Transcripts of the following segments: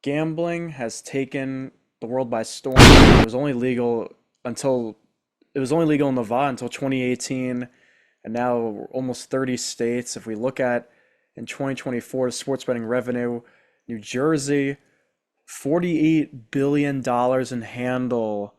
Gambling has taken the world by storm. It was only legal in Nevada until 2018, and now almost 30 states. If we look at in 2024, the sports betting revenue, New Jersey, $48 billion in handle,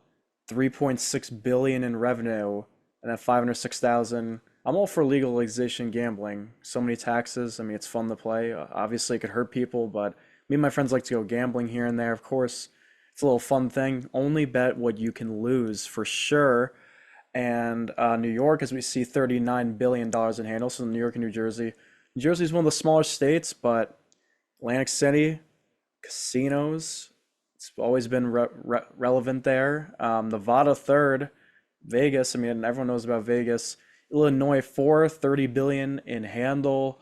3.6 billion in revenue, and then 506,000. I'm all for legalization gambling. So many taxes. I mean, it's fun to play. Obviously, it could hurt people, but me and my friends like to go gambling here and there. Of course, it's a little fun thing. Only bet what you can lose for sure. And New York, as we see, $39 billion in handle. So New York and New Jersey. New Jersey is one of the smaller states, but Atlantic City, casinos, it's always been relevant there. Nevada third, Vegas. I mean, everyone knows about Vegas. Illinois fourth, 30 billion in handle.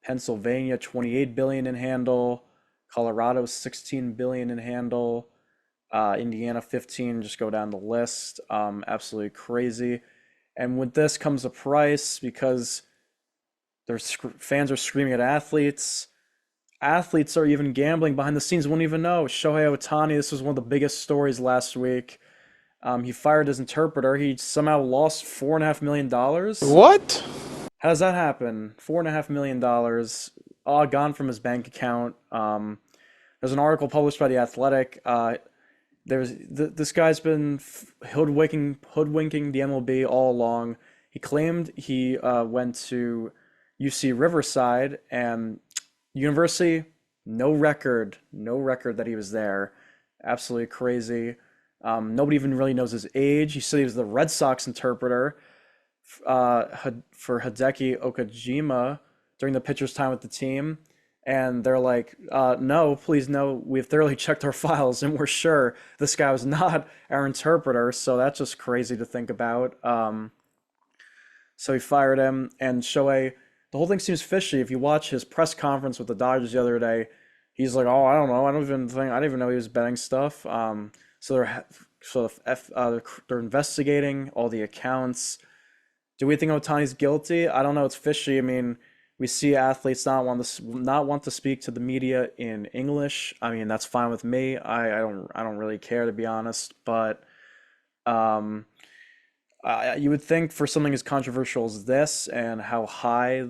Pennsylvania, 28 billion in handle. Colorado, 16 billion in handle. Indiana, 15. Just go down the list. Absolutely crazy. And with this comes a price because fans are screaming at athletes. Athletes are even gambling behind the scenes, won't even know. Shohei Ohtani, this was one of the biggest stories last week. He fired his interpreter. He somehow lost $4.5 million. What? How does that happen? $4.5 million, all gone from his bank account. There's an article published by The Athletic. This guy's been hoodwinking the MLB all along. He claimed he went to UC Riverside and University, no record that he was there. Absolutely crazy. Nobody even really knows his age. He said he was the Red Sox interpreter for Hideki Okajima during the pitcher's time with the team. And they're like, no, please, no, we've thoroughly checked our files and we're sure this guy was not our interpreter. So that's just crazy to think about. So he fired him, and Shohei, the whole thing seems fishy. If you watch his press conference with the Dodgers the other day, he's like, "Oh, I don't know. I didn't even know he was betting stuff." They're investigating all the accounts. Do we think Otani's guilty? I don't know. It's fishy. I mean, we see athletes not want to speak to the media in English. I mean, that's fine with me. I don't really care, to be honest. But um, you would think for something as controversial as this and how high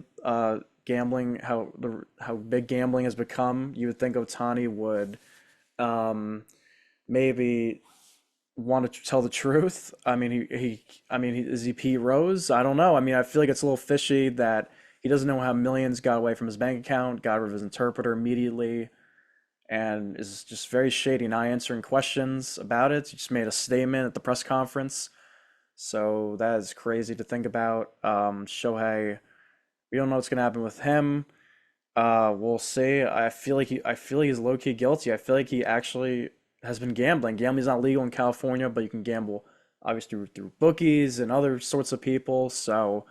gambling, how big gambling has become, you would think Otani would um, maybe want to tell the truth. I mean, is he Pete Rose? I don't know. I mean, I feel like it's a little fishy that he doesn't know how millions got away from his bank account, got rid of his interpreter immediately, and is just very shady, not answering questions about it. He just made a statement at the press conference. So that is crazy to think about. Shohei, we don't know what's gonna happen with him. We'll see. I feel like he's low key guilty. I feel like he actually has been gambling. Gambling's not legal in California, but you can gamble obviously through bookies and other sorts of people. So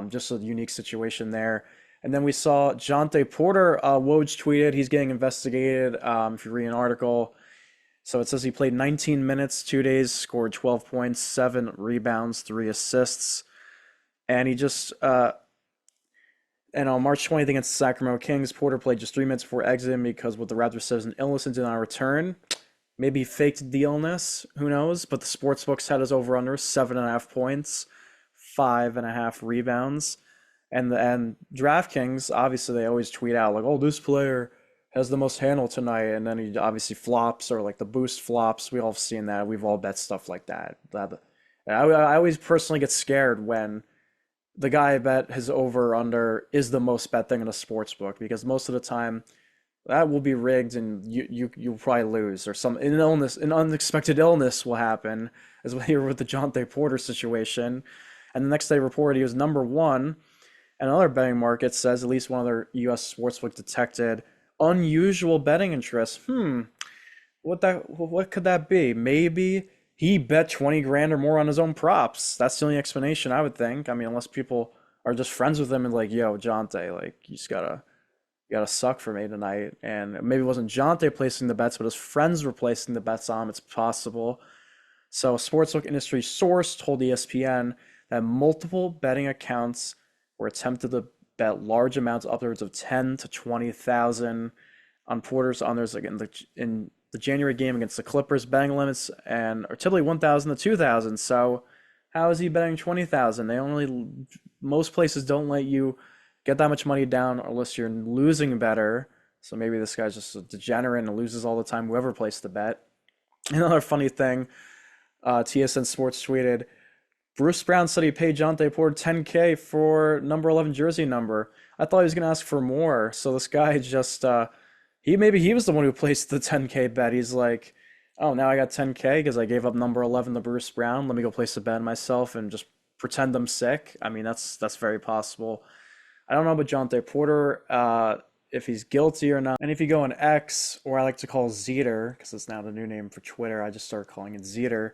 just a unique situation there. And then we saw Jonte Porter. Woj tweeted he's getting investigated. If you read an article, so it says he played 19 minutes, 2 days, scored 12 points, 7 rebounds, 3 assists, and he just and on March 20th against the Sacramento Kings, Porter played just 3 minutes before exiting because what the Raptors said was an illness and did not return. Maybe he faked the illness, who knows? But the sportsbooks had his over under 7.5 points, 5.5 rebounds, and DraftKings, obviously they always tweet out like, "Oh, this player has the most handle tonight," and then he obviously flops, or like the boost flops. We all have seen that. We've all bet stuff like that. I always personally get scared when the guy I bet his over or under is the most bet thing in a sports book, because most of the time that will be rigged and you'll probably lose, or an unexpected illness will happen, as we hear with the Jonte Porter situation. And the next day reported he was number one, and another betting market says at least one other U.S. sportsbook detected unusual betting interest. What could that be? Maybe he bet 20 grand or more on his own props. That's the only explanation I would think. I mean, unless people are just friends with him and like, "Yo, Jonte, like you gotta suck for me tonight." And maybe it wasn't Jonte placing the bets, but his friends were placing the bets on him. It's possible. So a sportsbook industry source told ESPN that multiple betting accounts were attempted to bet large amounts, upwards of 10 to 20,000. on Porter's unders like in the January game against the Clippers. Betting limits and are typically 1,000 to 2,000. So how is he betting 20,000? They only most places don't let you get that much money down unless you're losing better. So maybe this guy's just a degenerate and loses all the time. Whoever placed the bet. Another funny thing, TSN Sports tweeted, Bruce Brown said he paid Jonte Porter 10K for number 11 jersey number. I thought he was gonna ask for more. So this guy just he was the one who placed the 10K bet. He's like, oh, now I got 10K because I gave up number 11 to Bruce Brown. Let me go place a bet myself and just pretend I'm sick. I mean, that's very possible. I don't know about Jonte Porter, if he's guilty or not. And if you go on X, or I like to call Zeter, because it's now the new name for Twitter, I just started calling it Zeter.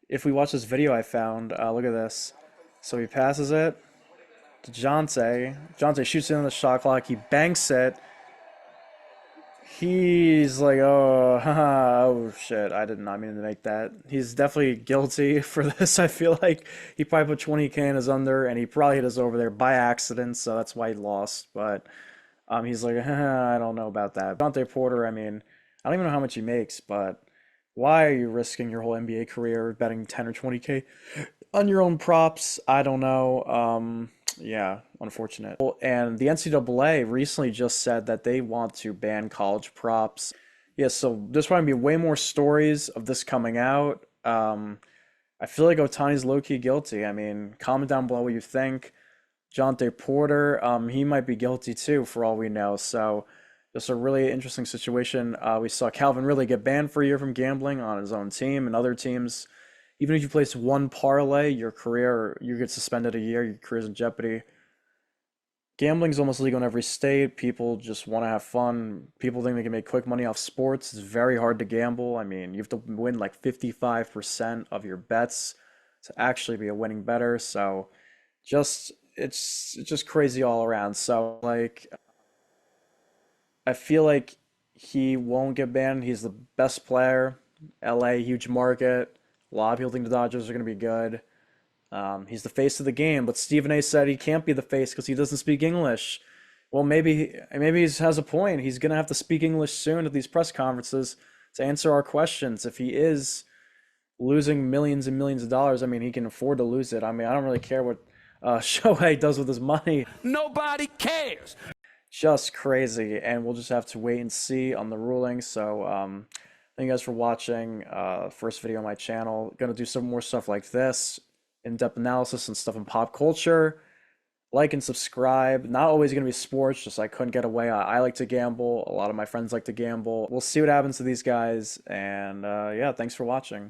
If we watch this video I found, look at this. So he passes it to Jonte. Jonte shoots it in the shot clock. He banks it. He's like, oh, haha, oh shit, I did not mean to make that. He's definitely guilty for this. I feel like he probably put 20K in his under, and he probably hit us over there by accident, so that's why he lost. But he's like, I don't know about that. Jonte Porter, I mean, I don't even know how much he makes, but why are you risking your whole NBA career betting 10 or 20K on your own props? I don't know. Yeah, unfortunate. And the NCAA recently just said that they want to ban college props. Yeah, so there's probably be way more stories of this coming out. I feel like Otani's low-key guilty. I mean, comment down below what you think. Jonte Porter, he might be guilty too, for all we know. So just a really interesting situation. We saw Calvin really get banned for a year from gambling on his own team and other teams. Even if you place one parlay, your career, you get suspended a year, your career's in jeopardy. Gambling's almost legal in every state. People just want to have fun. People think they can make quick money off sports. It's very hard to gamble. I mean, you have to win like 55% of your bets to actually be a winning bettor. So just it's just crazy all around. So like I feel like he won't get banned. He's the best player. LA, huge market. A lot of people think the Dodgers are going to be good. He's the face of the game, but Stephen A said he can't be the face because he doesn't speak English. Well, maybe he has a point. He's going to have to speak English soon at these press conferences to answer our questions. If he is losing millions and millions of dollars, I mean, he can afford to lose it. I mean, I don't really care what Shohei does with his money. Nobody cares. Just crazy, and we'll just have to wait and see on the ruling. So, thank you guys for watching. First video on my channel. Gonna do some more stuff like this, in-depth analysis and stuff in pop culture. Like and subscribe. Not always gonna be sports, just I couldn't get away. I like to gamble. A lot of my friends like to gamble. We'll see what happens to these guys, and yeah, thanks for watching.